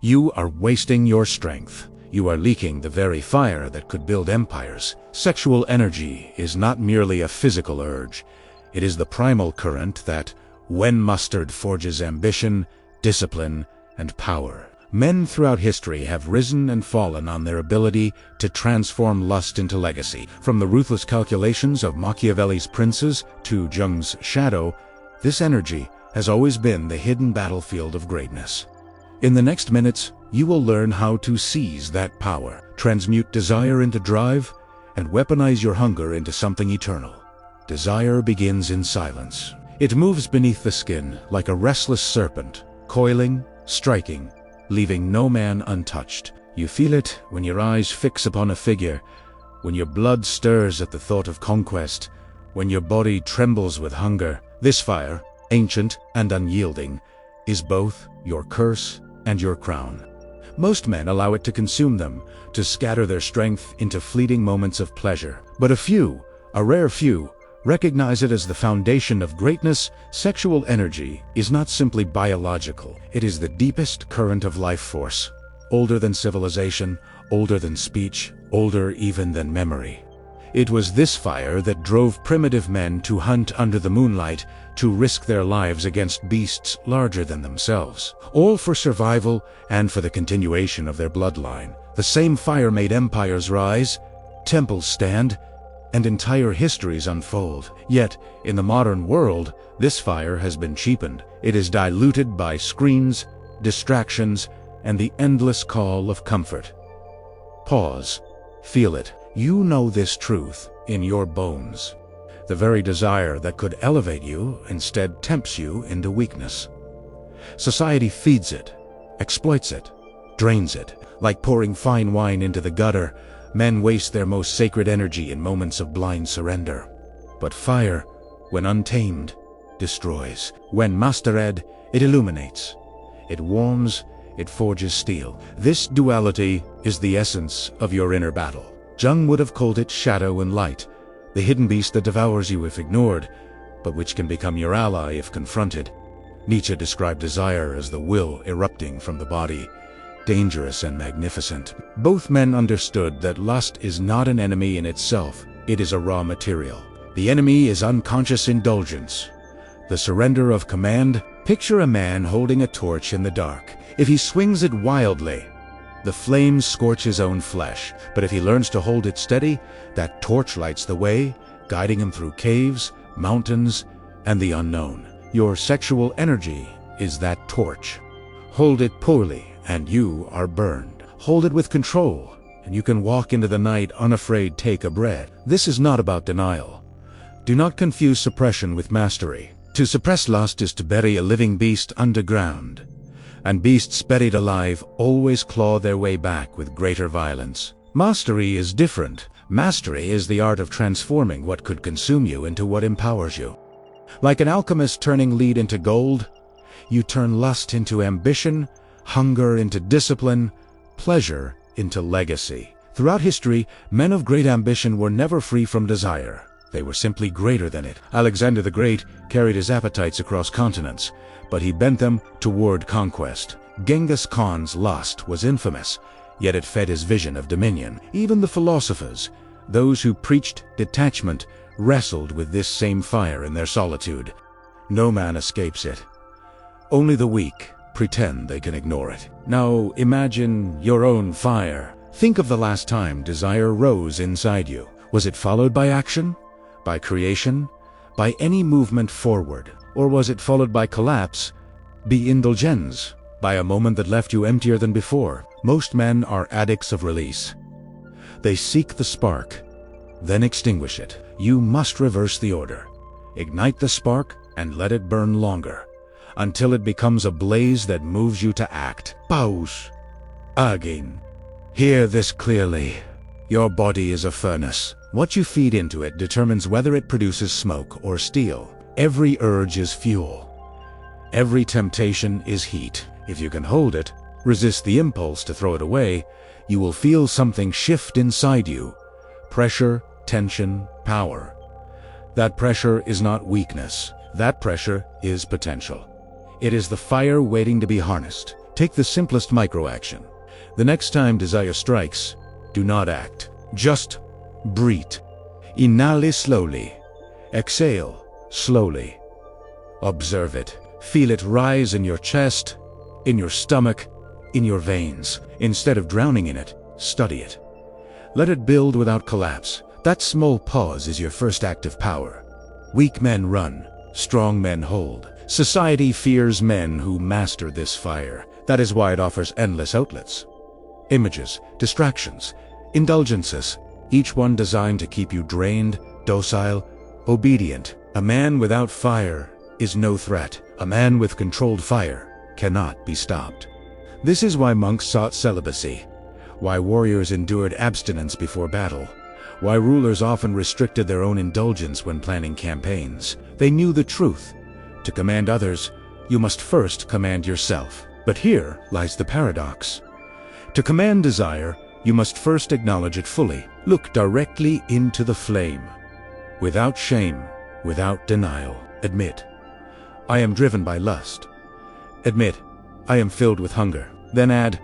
You are wasting your strength. You are leaking the very fire that could build empires. Sexual energy is not merely a physical urge. It is the primal current that, when mustered, forges ambition, discipline, and power. Men throughout history have risen and fallen on their ability to transform lust into legacy. From the ruthless calculations of Machiavelli's princes to Jung's shadow, this energy has always been the hidden battlefield of greatness. In the next minutes, you will learn how to seize that power, transmute desire into drive, and weaponize your hunger into something eternal. Desire begins in silence. It moves beneath the skin like a restless serpent, coiling, striking, leaving no man untouched. You feel it when your eyes fix upon a figure, when your blood stirs at the thought of conquest, when your body trembles with hunger. This fire, ancient and unyielding, is both your curse and your crown. Most men allow it to consume them, to scatter their strength into fleeting moments of pleasure. But a few, a rare few, recognize it as the foundation of greatness. Sexual energy is not simply biological. It is the deepest current of life force. Older than civilization, older than speech, older even than memory. It was this fire that drove primitive men to hunt under the moonlight, to risk their lives against beasts larger than themselves. All for survival and for the continuation of their bloodline. The same fire made empires rise, temples stand, and entire histories unfold. Yet, in the modern world, this fire has been cheapened. It is diluted by screens, distractions, and the endless call of comfort. Pause. Feel it. You know this truth in your bones. The very desire that could elevate you instead tempts you into weakness. Society feeds it, exploits it, drains it. Like pouring fine wine into the gutter, men waste their most sacred energy in moments of blind surrender. But fire, when untamed, destroys. When mastered, it illuminates. It warms, it forges steel. This duality is the essence of your inner battle. Jung would have called it shadow and light, the hidden beast that devours you if ignored, but which can become your ally if confronted. Nietzsche described desire as the will erupting from the body, dangerous and magnificent. Both men understood that lust is not an enemy in itself, it is a raw material. The enemy is unconscious indulgence, the surrender of command. Picture a man holding a torch in the dark. If he swings it wildly, the flames scorch his own flesh, but if he learns to hold it steady, that torch lights the way, guiding him through caves, mountains, and the unknown. Your sexual energy is that torch. Hold it poorly, and you are burned. Hold it with control, and you can walk into the night unafraid. Take a breath. This is not about denial. Do not confuse suppression with mastery. To suppress lust is to bury a living beast underground. And beasts buried alive always claw their way back with greater violence. Mastery is different. Mastery is the art of transforming what could consume you into what empowers you. Like an alchemist turning lead into gold, you turn lust into ambition, hunger into discipline, pleasure into legacy. Throughout history, men of great ambition were never free from desire. They were simply greater than it. Alexander the Great carried his appetites across continents, but he bent them toward conquest. Genghis Khan's lust was infamous, yet it fed his vision of dominion. Even the philosophers, those who preached detachment, wrestled with this same fire in their solitude. No man escapes it. Only the weak pretend they can ignore it. Now imagine your own fire. Think of the last time desire rose inside you. Was it followed by action? By creation? By any movement forward? Or was it followed by collapse, by indulgence, by a moment that left you emptier than before? Most men are addicts of release. They seek the spark, then extinguish it. You must reverse the order. Ignite the spark and let it burn longer, until it becomes a blaze that moves you to act. Pause. Again. Hear this clearly. Your body is a furnace. What you feed into it determines whether it produces smoke or steel. Every urge is fuel. Every temptation is heat. If you can hold it, resist the impulse to throw it away, you will feel something shift inside you. Pressure, tension, power. That pressure is not weakness. That pressure is potential. It is the fire waiting to be harnessed. Take the simplest micro-action. The next time desire strikes, do not act. Just breathe. Inhale slowly. Exhale slowly. Observe it. Feel it rise in your chest, in your stomach, in your veins. Instead of drowning in it, study it. Let it build without collapse. That small pause is your first act of power. Weak men run, strong men hold. Society fears men who master this fire. That is why it offers endless outlets. Images, distractions, indulgences, each one designed to keep you drained, docile, obedient. A man without fire is no threat. A man with controlled fire cannot be stopped. This is why monks sought celibacy, why warriors endured abstinence before battle, why rulers often restricted their own indulgence when planning campaigns. They knew the truth. To command others, you must first command yourself. But here lies the paradox. To command desire, you must first acknowledge it fully. Look directly into the flame. Without shame, without denial, admit, I am driven by lust. Admit, I am filled with hunger. Then add,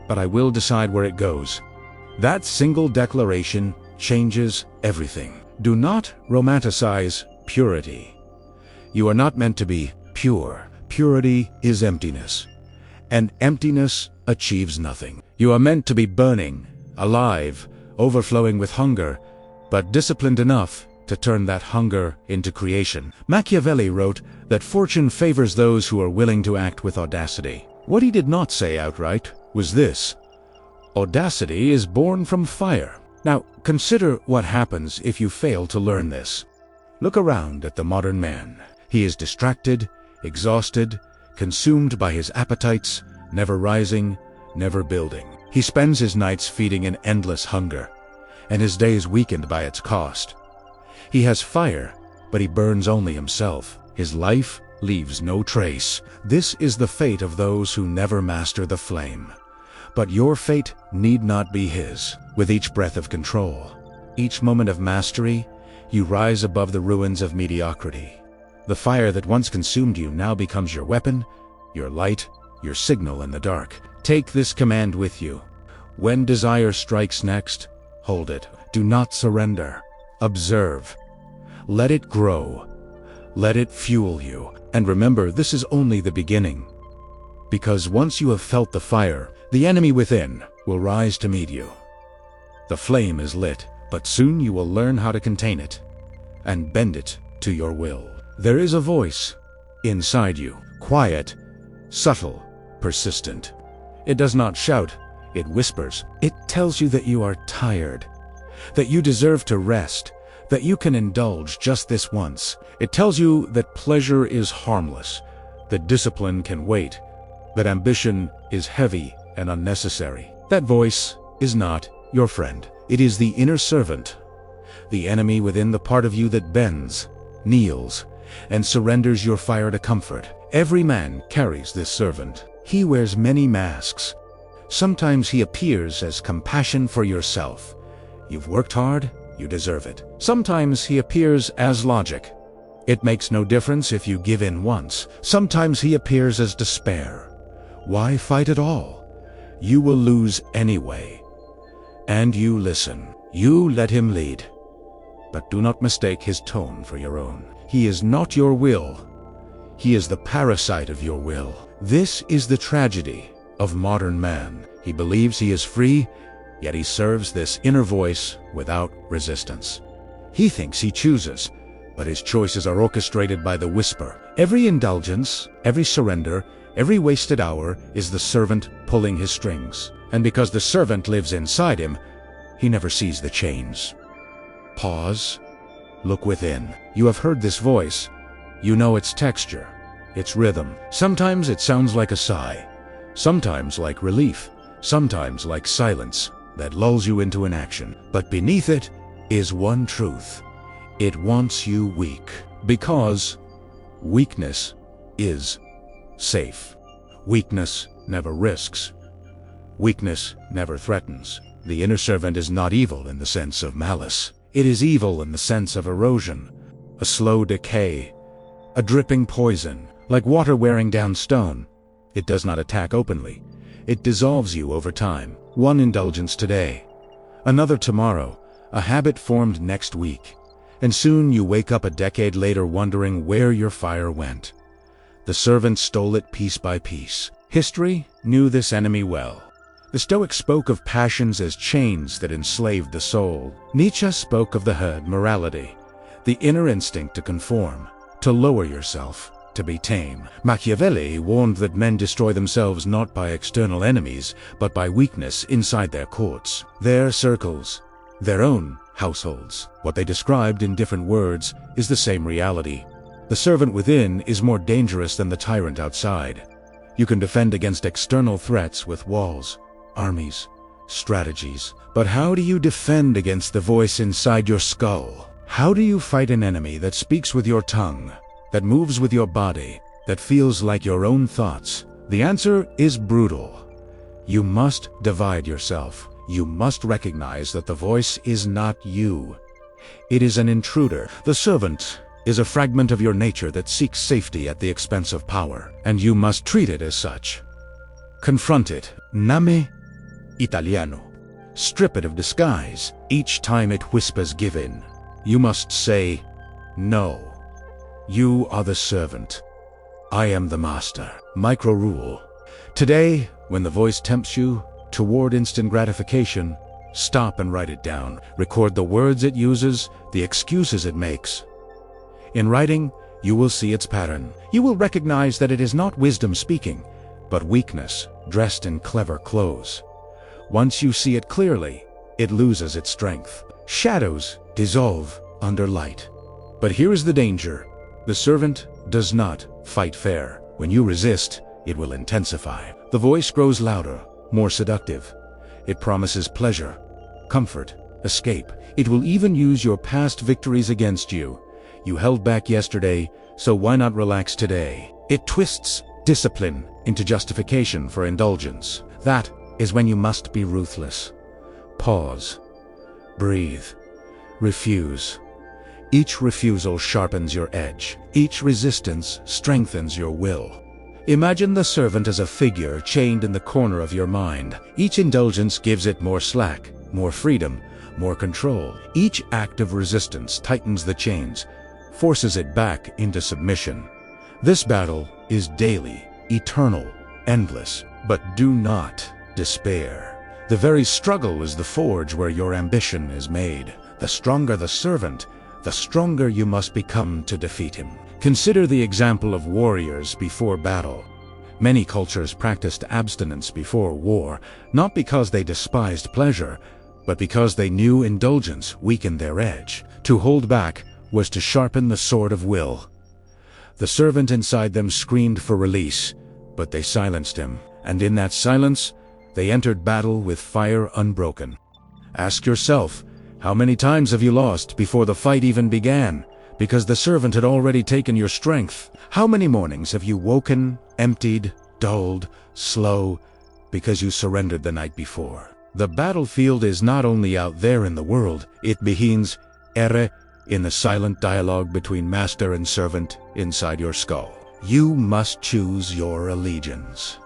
but I will decide where it goes. That single declaration changes everything. Do not romanticize purity. You are not meant to be pure. Purity is emptiness, and emptiness achieves nothing. You are meant to be burning, alive, overflowing with hunger, but disciplined enough to turn that hunger into creation. Machiavelli wrote that fortune favors those who are willing to act with audacity. What he did not say outright was this: audacity is born from fire. Now, consider what happens if you fail to learn this. Look around at the modern man. He is distracted, exhausted, consumed by his appetites, never rising, never building. He spends his nights feeding an endless hunger, and his days weakened by its cost. He has fire, but he burns only himself. His life leaves no trace. This is the fate of those who never master the flame. But your fate need not be his. With each breath of control, each moment of mastery, you rise above the ruins of mediocrity. The fire that once consumed you now becomes your weapon, your light, your signal in the dark. Take this command with you. When desire strikes next, hold it. Do not surrender. Observe. Let it grow. Let it fuel you. And remember, this is only the beginning. Because once you have felt the fire, the enemy within will rise to meet you. The flame is lit, but soon you will learn how to contain it and bend it to your will. There is a voice inside you, quiet, subtle, persistent. It does not shout, it whispers. It tells you that you are tired, that you deserve to rest, that you can indulge just this once. It tells you that pleasure is harmless, that discipline can wait, that ambition is heavy and unnecessary. That voice is not your friend. It is the inner servant, the enemy within the part of you that bends, kneels, and surrenders your fire to comfort. Every man carries this servant. He wears many masks. Sometimes he appears as compassion for yourself. You've worked hard, you deserve it. Sometimes he appears as logic. It makes no difference if you give in once. Sometimes he appears as despair. Why fight at all? You will lose anyway. And you listen. You let him lead. But do not mistake his tone for your own. He is not your will. He is the parasite of your will. This is the tragedy of modern man. He believes he is free, yet he serves this inner voice without resistance. He thinks he chooses, but his choices are orchestrated by the whisper. Every indulgence, every surrender, every wasted hour is the servant pulling his strings. And because the servant lives inside him, he never sees the chains. Pause. Look within. You have heard this voice. You know its texture, its rhythm. Sometimes it sounds like a sigh, sometimes like relief, sometimes like silence that lulls you into inaction. But beneath it is one truth. It wants you weak, because weakness is safe. Weakness never risks. Weakness never threatens. The inner servant is not evil in the sense of malice. It is evil in the sense of erosion, a slow decay, a dripping poison, like water wearing down stone. It does not attack openly. It dissolves you over time. One indulgence today, another tomorrow, a habit formed next week. And soon you wake up a decade later wondering where your fire went. The servant stole it piece by piece. History knew this enemy well. The Stoics spoke of passions as chains that enslaved the soul. Nietzsche spoke of the herd morality, the inner instinct to conform, to lower yourself, to be tame. Machiavelli warned that men destroy themselves not by external enemies, but by weakness inside their courts, their circles, their own households. What they described in different words is the same reality. The servant within is more dangerous than the tyrant outside. You can defend against external threats with walls, armies, strategies. But how do you defend against the voice inside your skull? How do you fight an enemy that speaks with your tongue, that moves with your body, that feels like your own thoughts? The answer is brutal. You must divide yourself. You must recognize that the voice is not you. It is an intruder. The servant is a fragment of your nature that seeks safety at the expense of power, and you must treat it as such. Confront it. Name Italiano. Strip it of disguise. Each time it whispers give in, you must say, no. You are the servant. I am the master. Micro rule. Today, when the voice tempts you toward instant gratification, stop and write it down. Record the words it uses, the excuses it makes. In writing, you will see its pattern. You will recognize that it is not wisdom speaking, but weakness dressed in clever clothes. Once you see it clearly, it loses its strength. Shadows dissolve under light. But here is the danger. The servant does not fight fair. When you resist, it will intensify. The voice grows louder, more seductive. It promises pleasure, comfort, escape. It will even use your past victories against you. You held back yesterday, so why not relax today? It twists discipline into justification for indulgence. That is when you must be ruthless. Pause. Breathe. Refuse. Each refusal sharpens your edge. Each resistance strengthens your will. Imagine the servant as a figure chained in the corner of your mind. Each indulgence gives it more slack, more freedom, more control. Each act of resistance tightens the chains, forces it back into submission. This battle is daily, eternal, endless. But do not despair. The very struggle is the forge where your ambition is made. The stronger the servant, the stronger you must become to defeat him. Consider the example of warriors before battle. Many cultures practiced abstinence before war, not because they despised pleasure, but because they knew indulgence weakened their edge. To hold back was to sharpen the sword of will. The servant inside them screamed for release, but they silenced him, and in that silence, they entered battle with fire unbroken. Ask yourself, how many times have you lost before the fight even began, because the servant had already taken your strength? How many mornings have you woken, emptied, dulled, slow, because you surrendered the night before? The battlefield is not only out there in the world, it begins in the silent dialogue between master and servant inside your skull. You must choose your allegiance.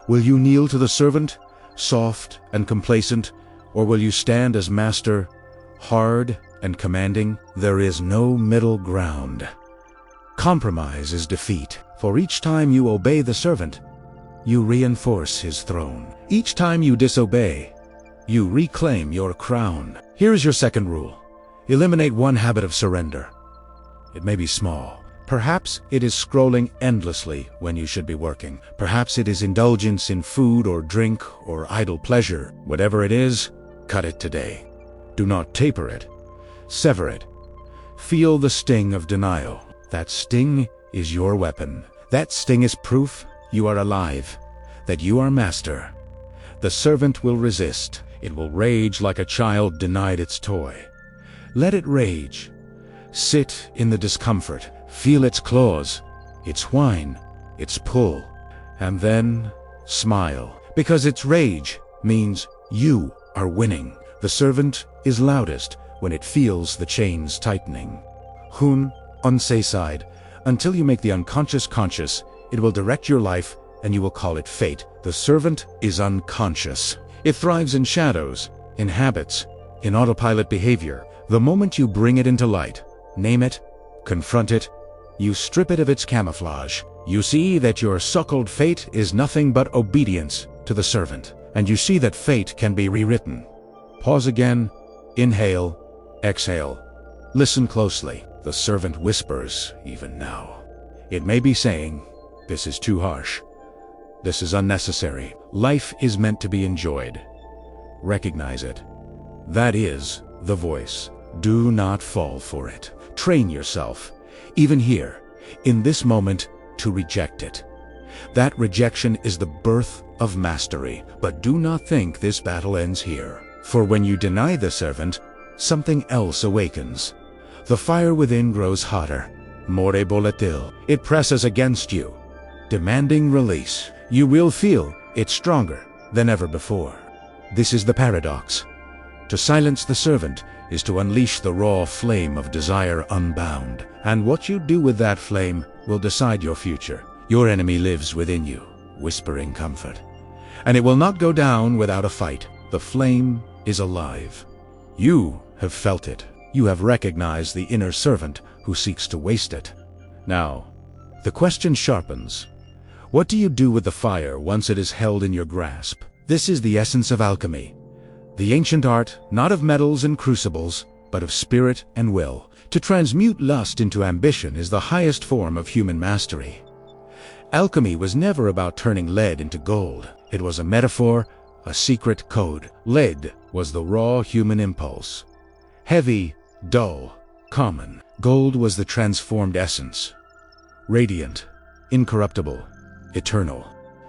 Will you kneel to the servant, soft and complacent, or will you stand as master, hard and commanding? There is no middle ground. Compromise is defeat. For each time you obey the servant, you reinforce his throne. Each time you disobey, you reclaim your crown. Here is your second rule. Eliminate one habit of surrender. It may be small. Perhaps it is scrolling endlessly when you should be working. Perhaps it is indulgence in food or drink or idle pleasure. Whatever it is, cut it today. Do not taper it. Sever it. Feel the sting of denial. That sting is your weapon. That sting is proof you are alive, that you are master. The servant will resist. It will rage like a child denied its toy. Let it rage. Sit in the discomfort. Feel its claws, its whine, its pull. And then smile. Because its rage means you are winning. The servant is loudest when it feels the chains tightening. Hun, on say side. Until you make the unconscious conscious, it will direct your life and you will call it fate. The servant is unconscious. It thrives in shadows, in habits, in autopilot behavior. The moment you bring it into light, name it, confront it, you strip it of its camouflage. You see that your suckled fate is nothing but obedience to the servant, and you see that fate can be rewritten. Pause again, inhale, exhale. Listen closely. The servant whispers even now. It may be saying, "This is too harsh. This is unnecessary. Life is meant to be enjoyed." Recognize it. That is the voice. Do not fall for it. Train yourself, even here, in this moment, to reject it. That rejection is the birth of mastery. But do not think this battle ends here. For when you deny the servant, something else awakens. The fire within grows hotter, more volatile. It presses against you, demanding release. You will feel it's stronger than ever before. This is the paradox. To silence the servant is to unleash the raw flame of desire unbound. And what you do with that flame will decide your future. Your enemy lives within you, whispering comfort. And it will not go down without a fight. The flame is alive. You have felt it. You have recognized the inner servant who seeks to waste it. Now, the question sharpens. What do you do with the fire once it is held in your grasp? This is the essence of alchemy. The ancient art, not of metals and crucibles, but of spirit and will. To transmute lust into ambition is the highest form of human mastery. Alchemy was never about turning lead into gold. It was a metaphor, a secret code. Lead was the raw human impulse. Heavy, dull, common. Gold was the transformed essence. Radiant, incorruptible, eternal.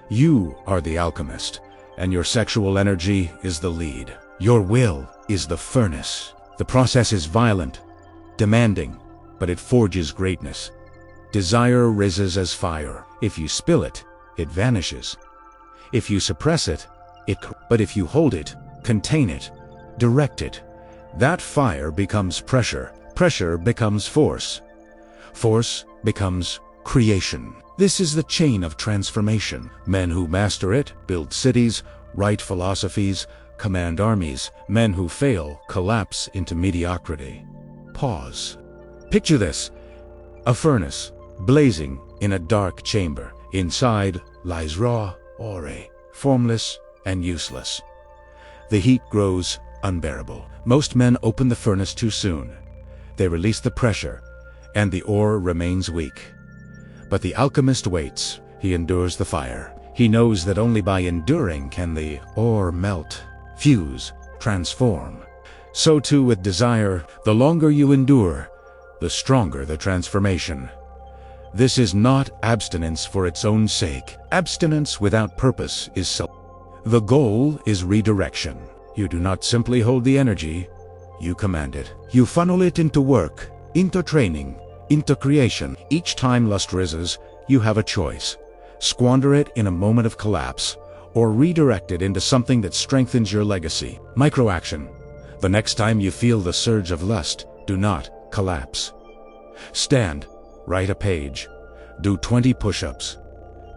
You are the alchemist, and your sexual energy is the lead. Your will is the furnace. The process is violent, demanding, but it forges greatness. Desire rises as fire. If you spill it, it vanishes. If you suppress it, but if you hold it, contain it, direct it, that fire becomes pressure. Pressure becomes force. Force becomes creation. This is the chain of transformation. Men who master it build cities, write philosophies, command armies. Men who fail collapse into mediocrity. Pause. Picture this. A furnace, blazing in a dark chamber. Inside lies raw ore, formless and useless. The heat grows unbearable. Most men open the furnace too soon. They release the pressure, and the ore remains weak. But the alchemist waits. He endures the fire. He knows that only by enduring can the ore melt, fuse, transform. So too with desire. The longer you endure, the stronger the transformation. This is not abstinence for its own sake. Abstinence without purpose is self. The goal is redirection. You do not simply hold the energy, you command it. You funnel it into work, into training, into creation. Each time lust rises, you have a choice. Squander it in a moment of collapse, or redirect it into something that strengthens your legacy. Microaction. The next time you feel the surge of lust, do not collapse. Stand, write a page, do 20 push-ups.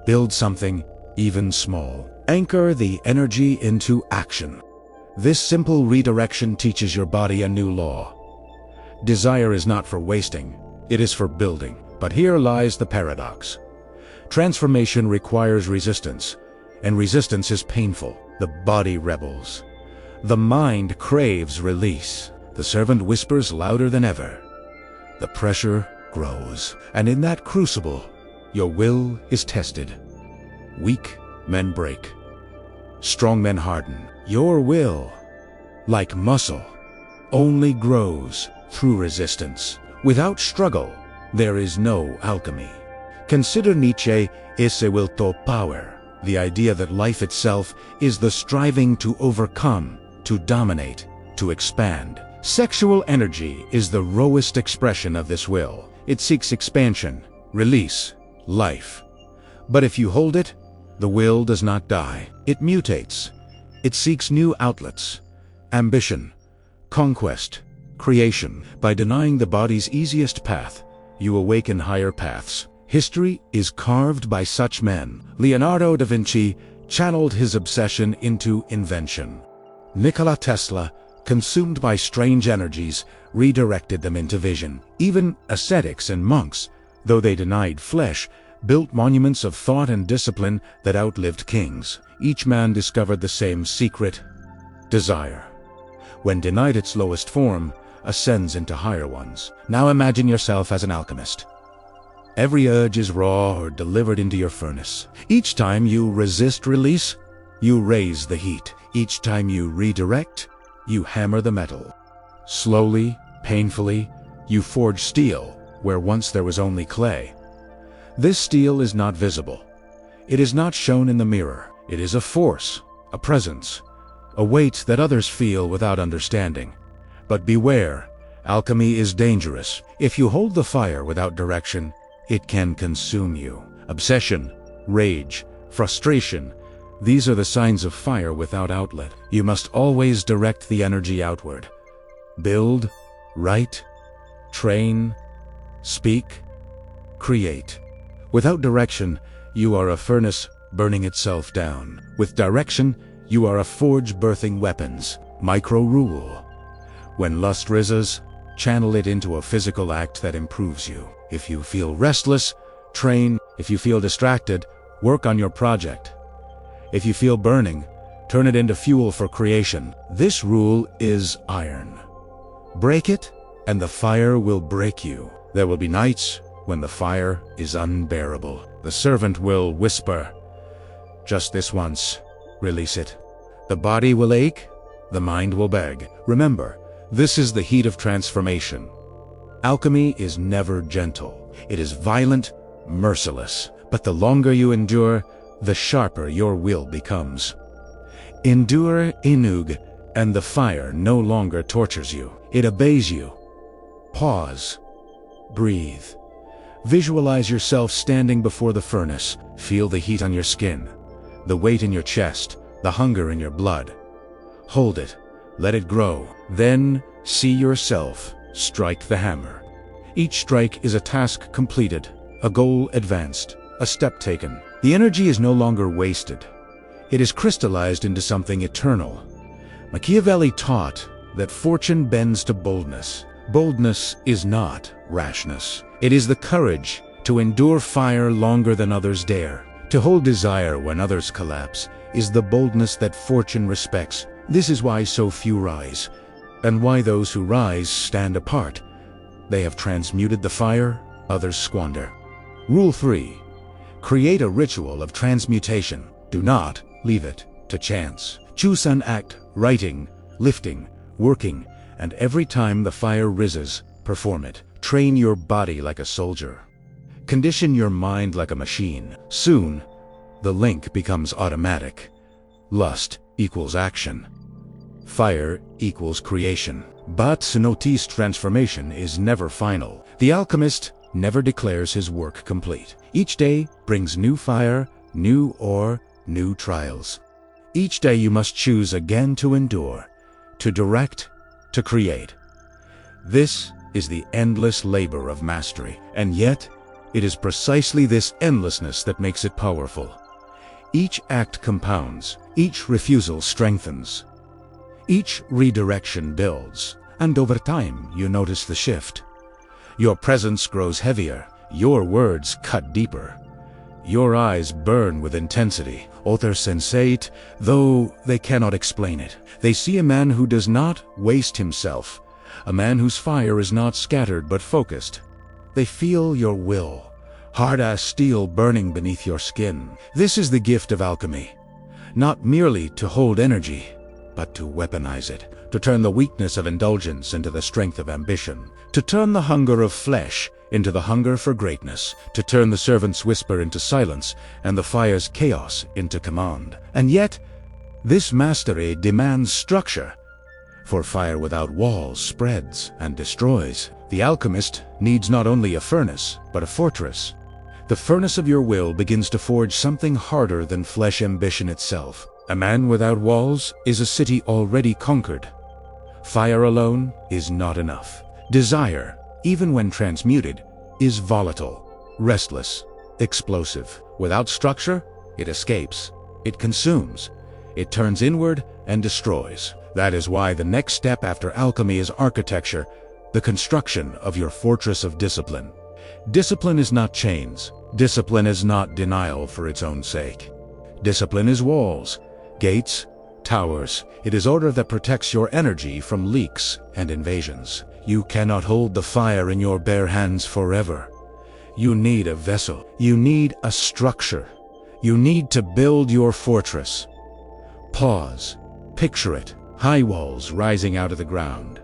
Build something, even small. Anchor the energy into action. This simple redirection teaches your body a new law. Desire is not for wasting, it is for building. But here lies the paradox. Transformation requires resistance, and resistance is painful. The body rebels. The mind craves release. The servant whispers louder than ever. The pressure grows, and in that crucible, your will is tested. Weak men break. Strong men harden. Your will, like muscle, only grows through resistance. Without struggle, there is no alchemy. Consider Nietzsche esse will to power, the idea that life itself is the striving to overcome, to dominate, to expand. Sexual energy is the rawest expression of this will. It seeks expansion, release, life. But if you hold it, the will does not die. It mutates. It seeks new outlets, ambition, conquest, creation. By denying the body's easiest path, you awaken higher paths, History is carved by such men. Leonardo da Vinci channeled his obsession into invention. Nikola Tesla, consumed by strange energies, redirected them into vision. Even ascetics and monks, though they denied flesh, built monuments of thought and discipline that outlived kings. Each man discovered the same secret: desire. When denied its lowest form, ascends into higher ones. Now imagine yourself as an alchemist. Every urge is raw or delivered into your furnace. Each time you resist release, you raise the heat. Each time you redirect, you hammer the metal. Slowly, painfully, you forge steel where once there was only clay. This steel is not visible. It is not shown in the mirror. It is a force, a presence, a weight that others feel without understanding. But beware, alchemy is dangerous. If you hold the fire without direction, it can consume you. Obsession, rage, frustration, these are the signs of fire without outlet. You must always direct the energy outward. Build, write, train, speak, create. Without direction, you are a furnace burning itself down. With direction, you are a forge birthing weapons. Micro rule. When lust rises, channel it into a physical act that improves you. If you feel restless, train. If you feel distracted, work on your project. If you feel burning, turn it into fuel for creation. This rule is iron. Break it, and the fire will break you. There will be nights when the fire is unbearable. The servant will whisper, "Just this once, release it." The body will ache, the mind will beg. Remember, this is the heat of transformation. Alchemy is never gentle. It is violent, merciless. But the longer you endure, the sharper your will becomes. Endure inug, and the fire no longer tortures you. It obeys you. Pause. Breathe. Visualize yourself standing before the furnace. Feel the heat on your skin, the weight in your chest, the hunger in your blood. Hold it. Let it grow. Then see yourself strike the hammer. Each strike is a task completed, a goal advanced, a step taken. The energy is no longer wasted. It is crystallized into something eternal. Machiavelli taught that fortune bends to boldness. Boldness is not rashness. It is the courage to endure fire longer than others dare. To hold desire when others collapse is the boldness that fortune respects. This is why so few rise, and why those who rise stand apart. They have transmuted the fire, others squander. Rule 3. Create a ritual of transmutation. Do not leave it to chance. Choose an act, writing, lifting, working, and every time the fire rises, perform it. Train your body like a soldier. Condition your mind like a machine. Soon, the link becomes automatic. Lust equals action. Fire equals creation. But notice transformation is never final. The alchemist never declares his work complete. Each day brings new fire, new ore, new trials. Each day you must choose again to endure, to direct, to create. This is the endless labor of mastery, and yet it is precisely this endlessness that makes it powerful. Each act compounds, each refusal strengthens, each redirection builds, and over time you notice the shift. Your presence grows heavier, your words cut deeper, your eyes burn with intensity. Others sensate, though they cannot explain it. They see a man who does not waste himself, a man whose fire is not scattered but focused. They feel your will, hard as steel burning beneath your skin. This is the gift of alchemy, not merely to hold energy, but to weaponize it, to turn the weakness of indulgence into the strength of ambition, to turn the hunger of flesh into the hunger for greatness, to turn the servant's whisper into silence and the fire's chaos into command. And yet, this mastery demands structure, for fire without walls spreads and destroys. The alchemist needs not only a furnace, but a fortress. The furnace of your will begins to forge something harder than flesh ambition itself. A man without walls is a city already conquered. Fire alone is not enough. Desire, even when transmuted, is volatile. restless, explosive. Without structure, it escapes, it consumes, it turns inward and destroys. That is why the next step after alchemy is architecture, the construction of your fortress of discipline. Discipline is not chains. Discipline is not denial for its own sake. Discipline is walls, gates, towers. It is order that protects your energy from leaks and invasions. You cannot hold the fire in your bare hands forever. You need a vessel. You need a structure. You need to build your fortress. Pause. Picture it. High walls rising out of the ground.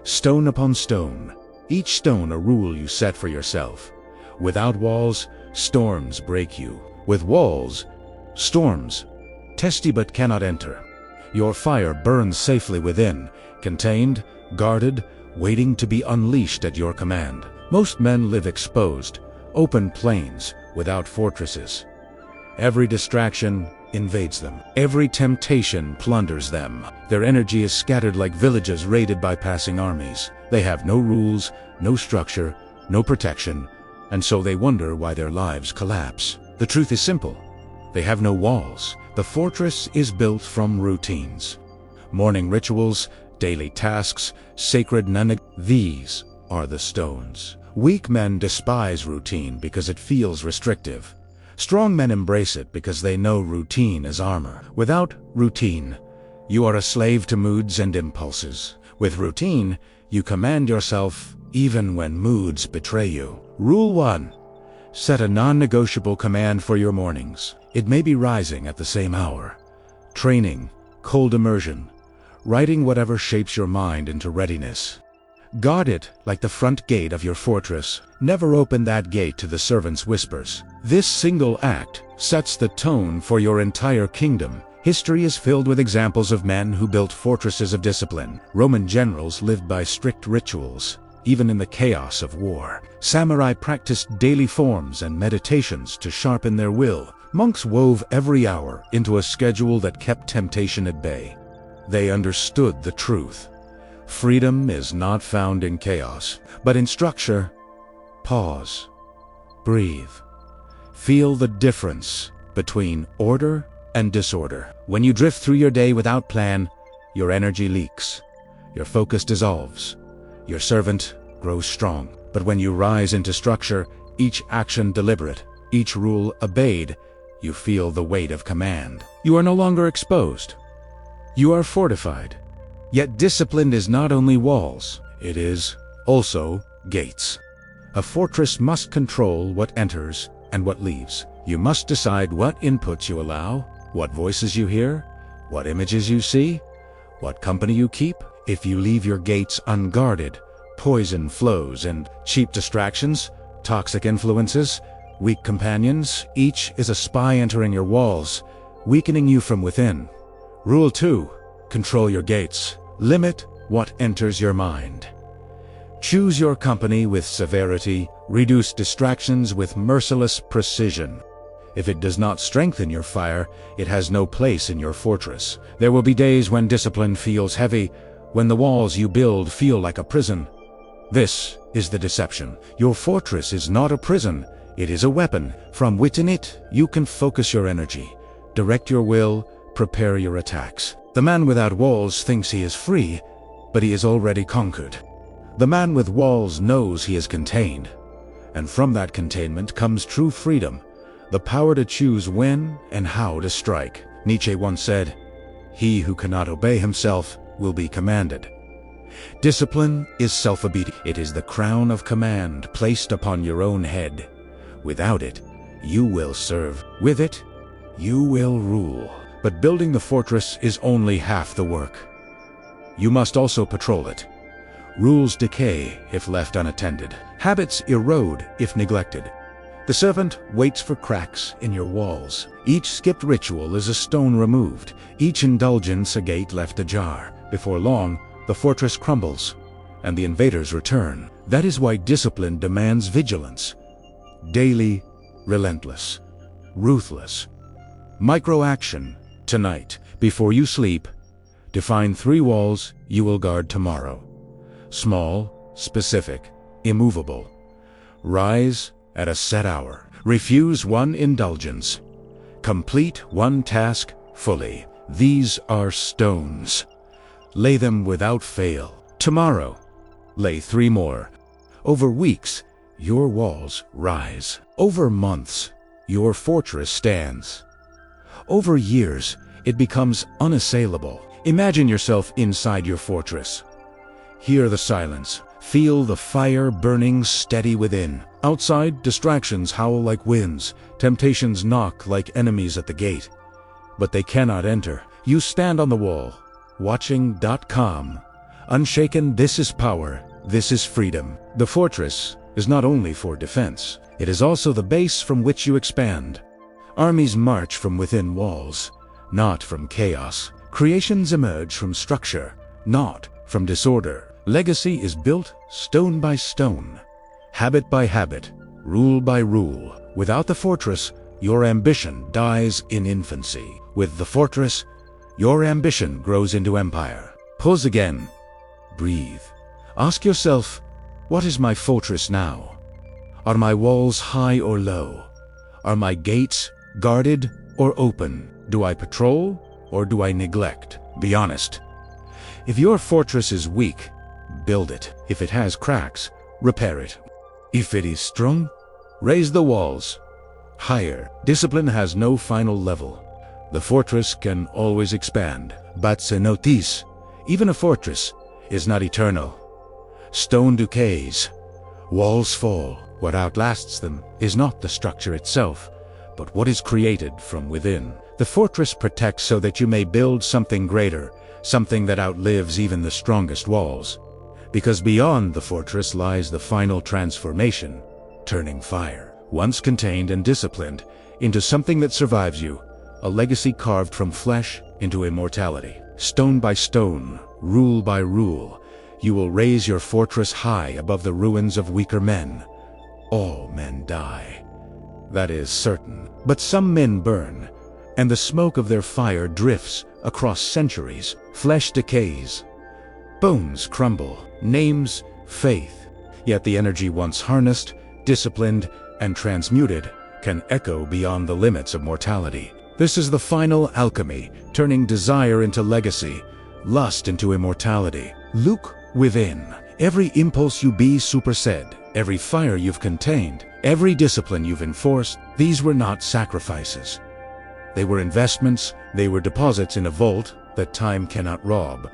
Stone upon stone. Each stone a rule you set for yourself. Without walls, storms break you. With walls, storms test you but cannot enter. Your fire burns safely within, contained, guarded, waiting to be unleashed at your command. Most men live exposed, open plains, without fortresses. Every distraction invades them. Every temptation plunders them. Their energy is scattered like villages raided by passing armies. They have no rules, no structure, no protection, and so they wonder why their lives collapse. The truth is simple. They have no walls. The fortress is built from routines. Morning rituals, daily tasks, sacred these are the stones. Weak men despise routine because it feels restrictive. Strong men embrace it because they know routine is armor. Without routine, you are a slave to moods and impulses. With routine, you command yourself even when moods betray you. Rule 1. Set a non-negotiable command for your mornings. It may be rising at the same hour, training, cold immersion, writing whatever shapes your mind into readiness. Guard it like the front gate of your fortress. Never open that gate to the servants' whispers. This single act sets the tone for your entire kingdom. History is filled with examples of men who built fortresses of discipline. Roman generals lived by strict rituals, even in the chaos of war. Samurai practiced daily forms and meditations to sharpen their will. Monks wove every hour into a schedule that kept temptation at bay. They understood the truth. Freedom is not found in chaos, but in structure. Pause. Breathe. Feel the difference between order and disorder. When you drift through your day without plan, your energy leaks. Your focus dissolves. Your servant grows strong. But when you rise into structure, each action deliberate, each rule obeyed, you feel the weight of command. You are no longer exposed. You are fortified. Yet discipline is not only walls, it is also gates. A fortress must control what enters and what leaves. You must decide what inputs you allow, what voices you hear, what images you see, what company you keep. If you leave your gates unguarded, poison flows, and cheap distractions, toxic influences, weak companions, each is a spy entering your walls, weakening you from within. Rule 2. Control your gates. Limit what enters your mind. Choose your company with severity, reduce distractions with merciless precision. If it does not strengthen your fire, it has no place in your fortress. There will be days when discipline feels heavy, when the walls you build feel like a prison. This is the deception. Your fortress is not a prison, it is a weapon. From within it, you can focus your energy, direct your will, prepare your attacks. The man without walls thinks he is free, but he is already conquered. The man with walls knows he is contained, and from that containment comes true freedom, the power to choose when and how to strike. Nietzsche once said, "He who cannot obey himself will be commanded." Discipline is self-obedience. It is the crown of command placed upon your own head. Without it, you will serve. With it, you will rule. But building the fortress is only half the work. You must also patrol it. Rules decay if left unattended. Habits erode if neglected. The servant waits for cracks in your walls. Each skipped ritual is a stone removed, each indulgence a gate left ajar. Before long, the fortress crumbles, and the invaders return. That is why discipline demands vigilance. Daily, relentless, ruthless. Micro-action. Tonight, before you sleep, define 3 walls you will guard tomorrow. Small, specific, immovable. Rise at a set hour. Refuse one indulgence. Complete one task fully. These are stones. Lay them without fail. Tomorrow, lay 3 more. Over weeks, your walls rise. Over months, your fortress stands. Over years, it becomes unassailable. Imagine yourself inside your fortress. Hear the silence. Feel the fire burning steady within. Outside, distractions howl like winds. Temptations knock like enemies at the gate. But they cannot enter. You stand on the wall, watching. Calm. Unshaken, this is power. This is freedom. The fortress is not only for defense. It is also the base from which you expand. Armies march from within walls, not from chaos. Creations emerge from structure, not from disorder. Legacy is built stone by stone, habit by habit, rule by rule. Without the fortress, your ambition dies in infancy. With the fortress, your ambition grows into empire. Pause again. Breathe. Ask yourself, what is my fortress now? Are my walls high or low? Are my gates guarded or open? Do I patrol or do I neglect? Be honest. If your fortress is weak, build it. If it has cracks, repair it. If it is strong, raise the walls higher. Discipline has no final level. The fortress can always expand. But notice, even a fortress is not eternal. Stone decays, walls fall. What outlasts them is not the structure itself, but what is created from within. The fortress protects so that you may build something greater, something that outlives even the strongest walls. Because beyond the fortress lies the final transformation, turning fire, once contained and disciplined, into something that survives you, a legacy carved from flesh into immortality. Stone by stone, rule by rule, you will raise your fortress high above the ruins of weaker men. All men die. That is certain. But some men burn, and the smoke of their fire drifts across centuries. Flesh decays, bones crumble, names fade. Yet the energy once harnessed, disciplined, and transmuted can echo beyond the limits of mortality. This is the final alchemy, turning desire into legacy, lust into immortality. Look within. Every impulse you be supersede, every fire you've contained, every discipline you've enforced, these were not sacrifices. They were investments, they were deposits in a vault that time cannot rob.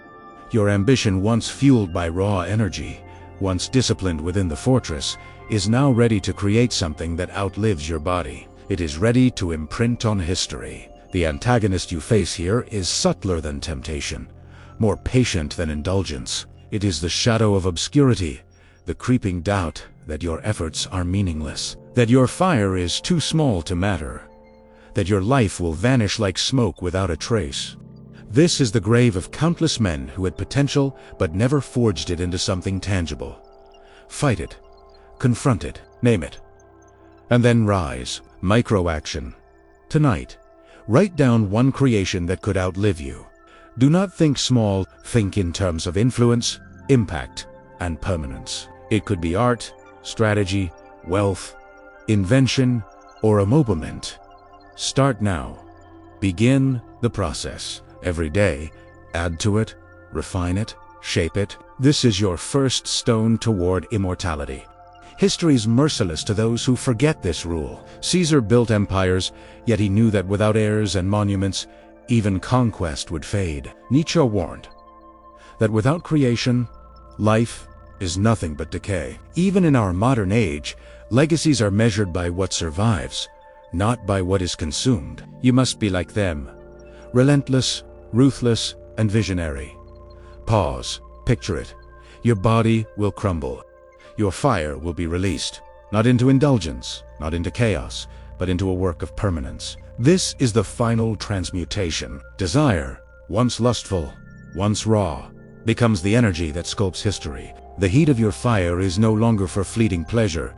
Your ambition, once fueled by raw energy, once disciplined within the fortress, is now ready to create something that outlives your body. It is ready to imprint on history. The antagonist you face here is subtler than temptation, more patient than indulgence. It is the shadow of obscurity, the creeping doubt that your efforts are meaningless, that your fire is too small to matter, that your life will vanish like smoke without a trace. This is the grave of countless men who had potential but never forged it into something tangible. Fight it, confront it, name it, and then rise. Micro-action. Tonight, write down one creation that could outlive you. Do not think small, think in terms of influence, impact, and permanence. It could be art, strategy, wealth, invention, or a movement. Start now. Begin the process. Every day, add to it, refine it, shape it. This is your first stone toward immortality. History is merciless to those who forget this rule. Caesar built empires, yet he knew that without heirs and monuments, even conquest would fade. Nietzsche warned that without creation, life is nothing but decay. Even in our modern age, legacies are measured by what survives, not by what is consumed. You must be like them, relentless, ruthless, and visionary. Pause, picture it. Your body will crumble. Your fire will be released, not into indulgence, not into chaos, but into a work of permanence. This is the final transmutation. Desire, once lustful, once raw, becomes the energy that sculpts history. The heat of your fire is no longer for fleeting pleasure.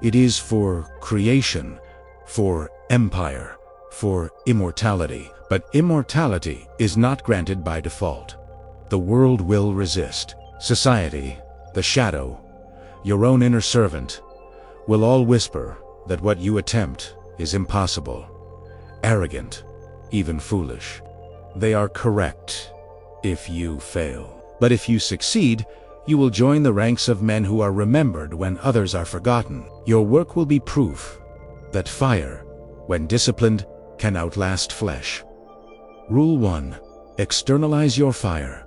It is for creation, for empire, for immortality. But immortality is not granted by default. The world will resist. Society, the shadow, your own inner servant, will all whisper that what you attempt is impossible, arrogant, even foolish. They are correct if you fail. But if you succeed, you will join the ranks of men who are remembered when others are forgotten. Your work will be proof that fire, when disciplined, can outlast flesh. Rule 1. Externalize your fire.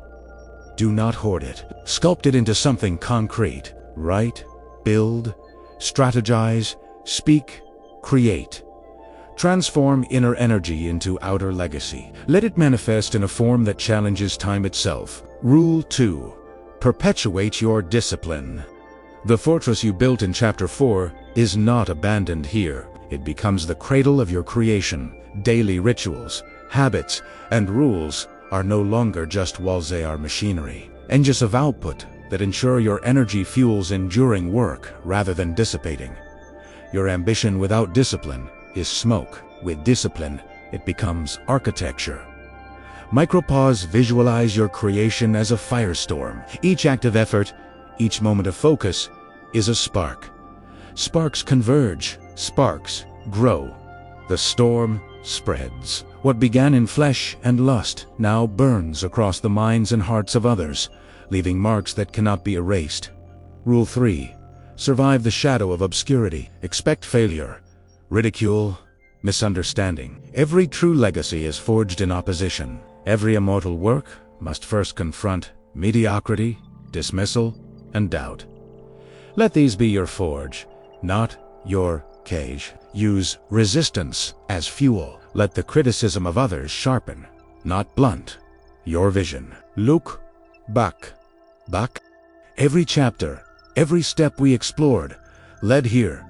Do not hoard it. Sculpt it into something concrete. Write, build, strategize, speak, create. Transform inner energy into outer legacy. Let it manifest in a form that challenges time itself. Rule 2. Perpetuate your discipline. The fortress you built in Chapter 4 is not abandoned here. It becomes the cradle of your creation. Daily rituals, habits, and rules are no longer just walls, they are machinery, engines of output that ensure your energy fuels enduring work rather than dissipating. Your ambition without discipline is smoke. With discipline, it becomes architecture. Micropause, visualize your creation as a firestorm. Each act of effort, each moment of focus, is a spark. Sparks converge, sparks grow. The storm spreads. What began in flesh and lust now burns across the minds and hearts of others, leaving marks that cannot be erased. Rule 3. Survive the shadow of obscurity. Expect failure, ridicule, misunderstanding. Every true legacy is forged in opposition. Every immortal work must first confront mediocrity, dismissal, and doubt. Let these be your forge, not your cage. Use resistance as fuel. Let the criticism of others sharpen, not blunt, your vision. Look back. Every chapter, every step we explored, led here,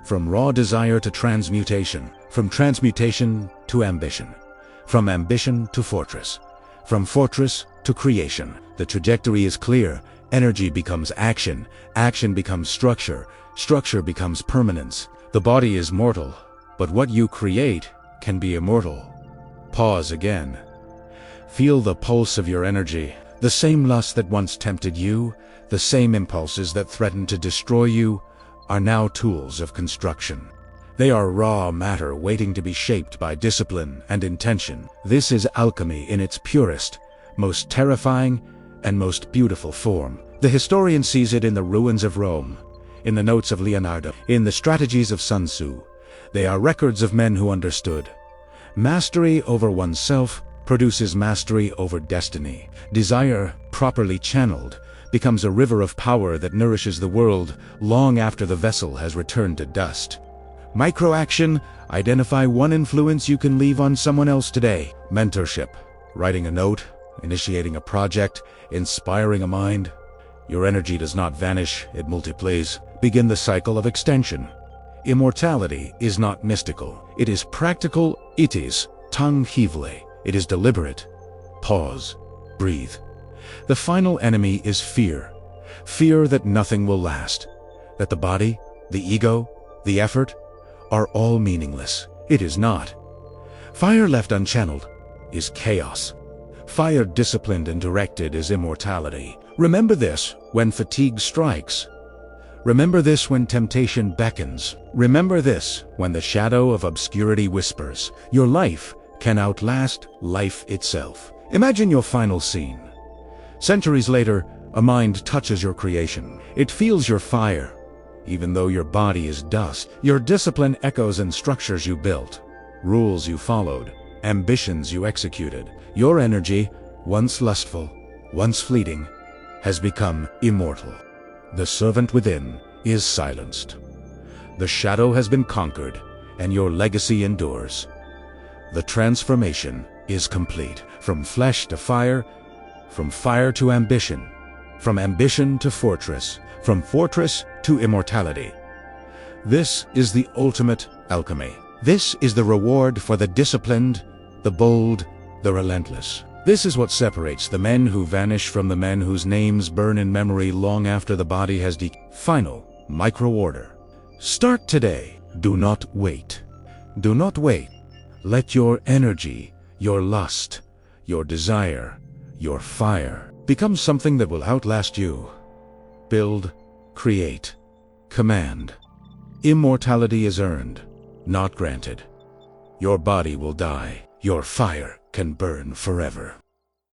from raw desire to transmutation, from transmutation to ambition, from ambition to fortress, from fortress to creation. The trajectory is clear. Energy becomes action, action becomes structure, structure becomes permanence. The body is mortal, but what you create can be immortal. Pause again. Feel the pulse of your energy. The same lust that once tempted you, the same impulses that threatened to destroy you, are now tools of construction. They are raw matter waiting to be shaped by discipline and intention. This is alchemy in its purest, most terrifying, and most beautiful form. The historian sees it in the ruins of Rome, in the notes of Leonardo, in the strategies of Sun Tzu. They are records of men who understood. Mastery over oneself produces mastery over destiny. Desire, properly channeled, becomes a river of power that nourishes the world long after the vessel has returned to dust. Microaction, identify one influence you can leave on someone else today. Mentorship, writing a note, initiating a project, inspiring a mind. Your energy does not vanish, it multiplies. Begin the cycle of extension. Immortality is not mystical. It is practical. It is tangible. It is deliberate. Pause. Breathe. The final enemy is fear. Fear that nothing will last. That the body, the ego, the effort are all meaningless. It is not. Fire left unchanneled is chaos. Fire disciplined and directed is immortality. Remember this when fatigue strikes. Remember this when temptation beckons. Remember this when the shadow of obscurity whispers. Your life can outlast life itself. Imagine your final scene. Centuries later, a mind touches your creation. It feels your fire. Even though your body is dust, your discipline echoes in structures you built, rules you followed, ambitions you executed. Your energy, once lustful, once fleeting, has become immortal. The servant within is silenced. The shadow has been conquered, and your legacy endures. The transformation is complete. From flesh to fire, from fire to ambition, from ambition to fortress, from fortress to immortality. This is the ultimate alchemy. This is the reward for the disciplined, the bold, the relentless. This is what separates the men who vanish from the men whose names burn in memory long after the body has Final micro-order. Start today. Do not wait. Do not wait. Let your energy, your lust, your desire, your fire become something that will outlast you. Build, create, command. Immortality is earned, not granted. Your body will die. Your fire can burn forever.